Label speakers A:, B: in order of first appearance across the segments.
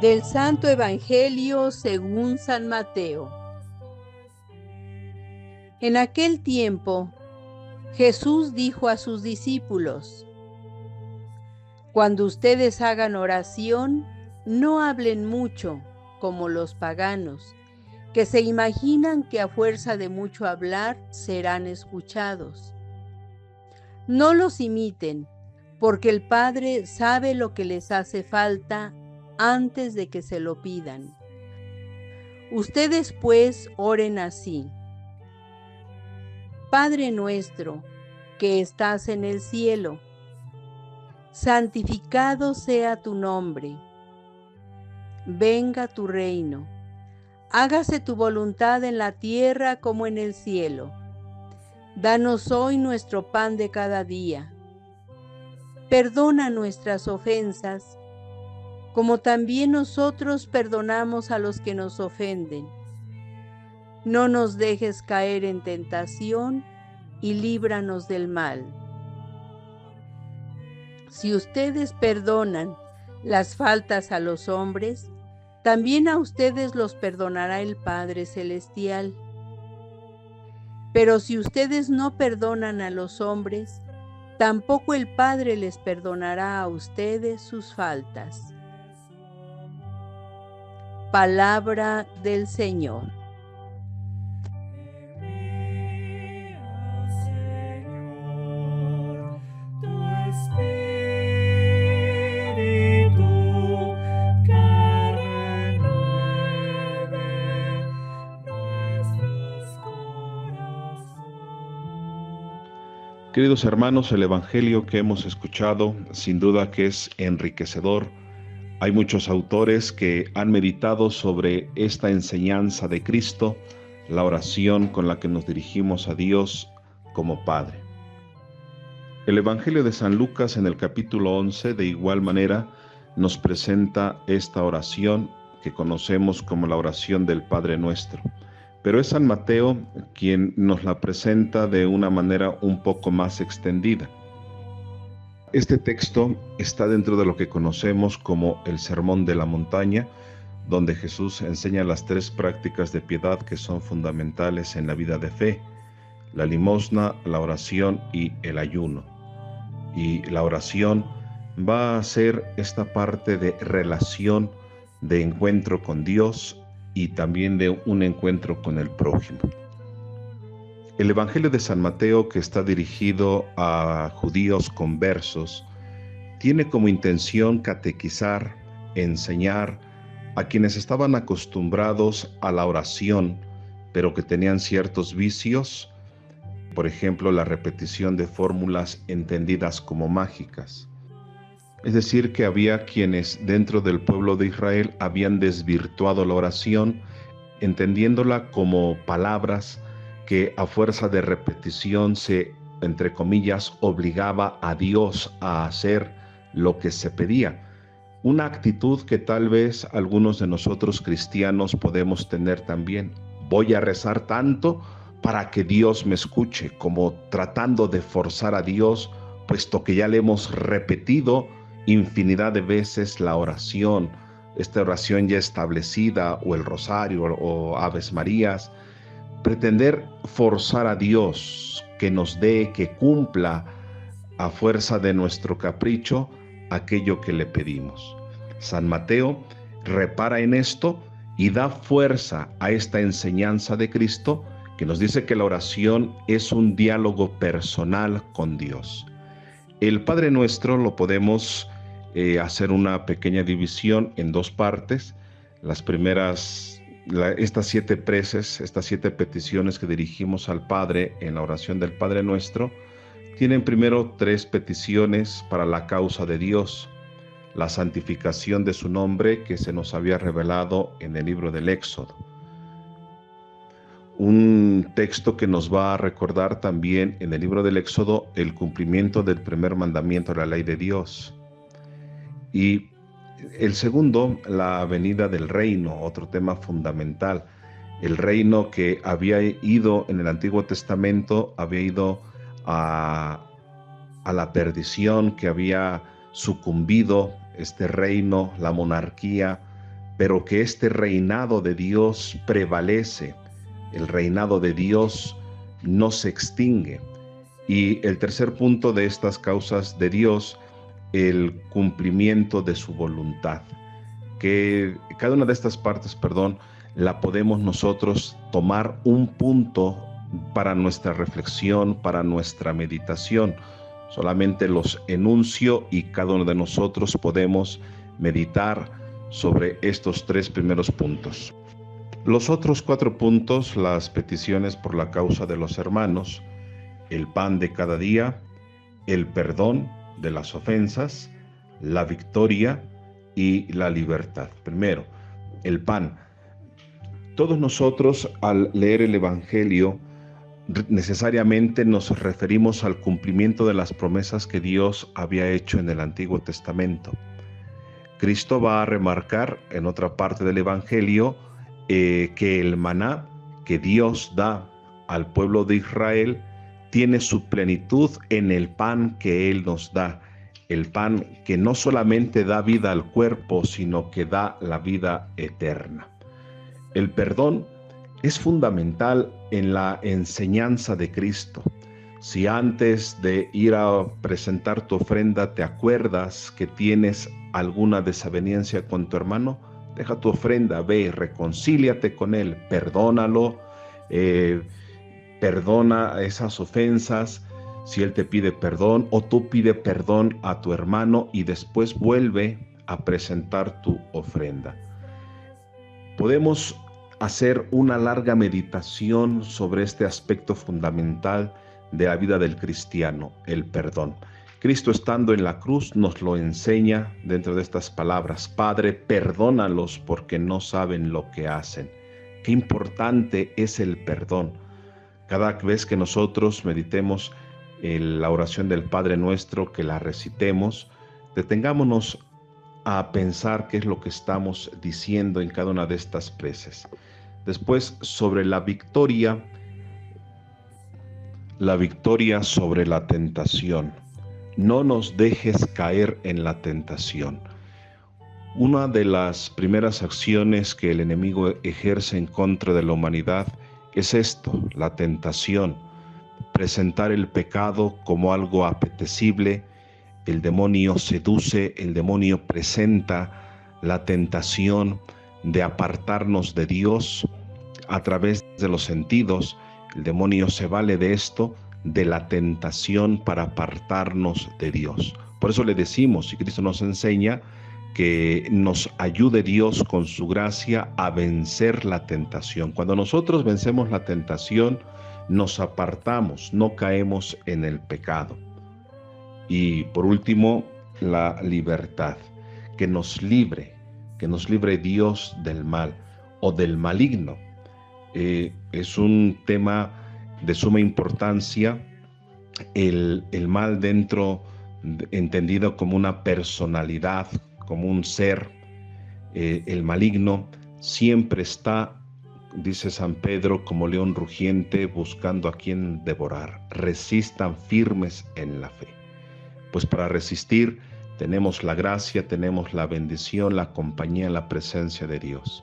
A: Del Santo Evangelio según San Mateo. En aquel tiempo, Jesús dijo a sus discípulos: Cuando ustedes hagan oración, no hablen mucho, como los paganos, que se imaginan que a fuerza de mucho hablar serán escuchados. No los imiten, porque el Padre sabe lo que les hace falta antes de que se lo pidan. Ustedes pues oren así: Padre nuestro, que estás en el cielo, santificado sea tu nombre. Venga tu reino. Hágase tu voluntad en la tierra como en el cielo. Danos hoy nuestro pan de cada día. Perdona nuestras ofensas, como también nosotros perdonamos a los que nos ofenden. No nos dejes caer en tentación y líbranos del mal. Si ustedes perdonan las faltas a los hombres, también a ustedes los perdonará el Padre Celestial. Pero si ustedes no perdonan a los hombres, tampoco el Padre les perdonará a ustedes sus faltas. Palabra del Señor.
B: Queridos hermanos, el Evangelio que hemos escuchado sin duda que es enriquecedor. Hay muchos autores que han meditado sobre esta enseñanza de Cristo, la oración con la que nos dirigimos a Dios como Padre. El Evangelio de San Lucas en el capítulo 11 de igual manera nos presenta esta oración que conocemos como la oración del Padre Nuestro. Pero es San Mateo quien nos la presenta de una manera un poco más extendida. Este texto está dentro de lo que conocemos como el Sermón de la Montaña, donde Jesús enseña las tres prácticas de piedad que son fundamentales en la vida de fe: la limosna, la oración y el ayuno. Y la oración va a ser esta parte de relación, de encuentro con Dios y también de un encuentro con el prójimo. El Evangelio de San Mateo, que está dirigido a judíos conversos, tiene como intención catequizar, enseñar a quienes estaban acostumbrados a la oración, pero que tenían ciertos vicios, por ejemplo, la repetición de fórmulas entendidas como mágicas. Es decir, que había quienes dentro del pueblo de Israel habían desvirtuado la oración, entendiéndola como palabras que a fuerza de repetición se, entre comillas, obligaba a Dios a hacer lo que se pedía. Una actitud que tal vez algunos de nosotros cristianos podemos tener también. Voy a rezar tanto para que Dios me escuche, como tratando de forzar a Dios, puesto que ya le hemos repetido infinidad de veces la oración, esta oración ya establecida, o el rosario, o Aves Marías. Pretender forzar a Dios que nos dé, que cumpla a fuerza de nuestro capricho aquello que le pedimos. San Mateo repara en esto y da fuerza a esta enseñanza de Cristo, que nos dice que la oración es un diálogo personal con Dios. El Padre Nuestro lo podemos hacer una pequeña división en dos partes. Las primeras, estas 7 preces, estas 7 peticiones que dirigimos al Padre en la oración del Padre Nuestro, tienen primero 3 peticiones para la causa de Dios: la santificación de su nombre, que se nos había revelado en el libro del Éxodo. Un texto que nos va a recordar también en el libro del Éxodo el cumplimiento del primer mandamiento de la ley de Dios. Y el segundo, la venida del reino, otro tema fundamental. El reino que había ido en el Antiguo Testamento, había ido a la perdición, que había sucumbido este reino, la monarquía, pero que este reinado de Dios prevalece, el reinado de Dios no se extingue. Y el tercer punto de estas causas de Dios, el cumplimiento de su voluntad, que cada una de estas partes, la podemos nosotros tomar un punto para nuestra reflexión, para nuestra meditación. Solamente los enuncio y cada uno de nosotros podemos meditar sobre estos tres primeros puntos. Los otros 4 puntos, las peticiones por la causa de los hermanos, el pan de cada día, el perdón de las ofensas, la victoria y la libertad. Primero, el pan. Todos nosotros al leer el Evangelio necesariamente nos referimos al cumplimiento de las promesas que Dios había hecho en el Antiguo Testamento. Cristo va a remarcar en otra parte del Evangelio que el maná que Dios da al pueblo de Israel tiene su plenitud en el pan que Él nos da, el pan que no solamente da vida al cuerpo, sino que da la vida eterna. El perdón es fundamental en la enseñanza de Cristo. Si antes de ir a presentar tu ofrenda te acuerdas que tienes alguna desaveniencia con tu hermano, deja tu ofrenda, ve, reconcíliate con él, perdónalo, perdona esas ofensas, si él te pide perdón o tú pide perdón a tu hermano y después vuelve a presentar tu ofrenda. Podemos hacer una larga meditación sobre este aspecto fundamental de la vida del cristiano, el perdón. Cristo, estando en la cruz, nos lo enseña dentro de estas palabras: Padre, perdónalos porque no saben lo que hacen. Qué importante es el perdón. Cada vez que nosotros meditemos en la oración del Padre Nuestro, que la recitemos, detengámonos a pensar qué es lo que estamos diciendo en cada una de estas preces. Después, sobre la victoria sobre la tentación. No nos dejes caer en la tentación. Una de las primeras acciones que el enemigo ejerce en contra de la humanidad es esto, la tentación. Presentar el pecado como algo apetecible. El demonio seduce, el demonio presenta la tentación de apartarnos de Dios a través de los sentidos. El demonio se vale de esto, de la tentación, para apartarnos de Dios. Por eso le decimos, y Cristo nos enseña, que nos ayude Dios con su gracia a vencer la tentación. Cuando nosotros vencemos la tentación, nos apartamos, no caemos en el pecado. Y por último, la libertad, que nos libre Dios del mal o del maligno. Es un tema de suma importancia, el mal entendido como una personalidad, como un ser. El maligno siempre está, dice San Pedro, como león rugiente buscando a quien devorar. Resistan firmes en la fe. Pues para resistir tenemos la gracia, tenemos la bendición, la compañía, la presencia de Dios.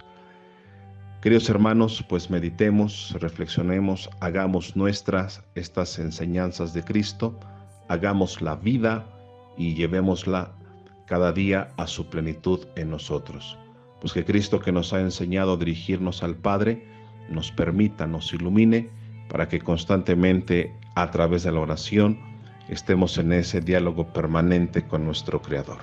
B: Queridos hermanos, pues meditemos, reflexionemos, hagamos nuestras estas enseñanzas de Cristo, hagamos la vida y llevémosla cada día a su plenitud en nosotros. Pues que Cristo, que nos ha enseñado a dirigirnos al Padre, nos permita, nos ilumine, para que constantemente a través de la oración estemos en ese diálogo permanente con nuestro Creador.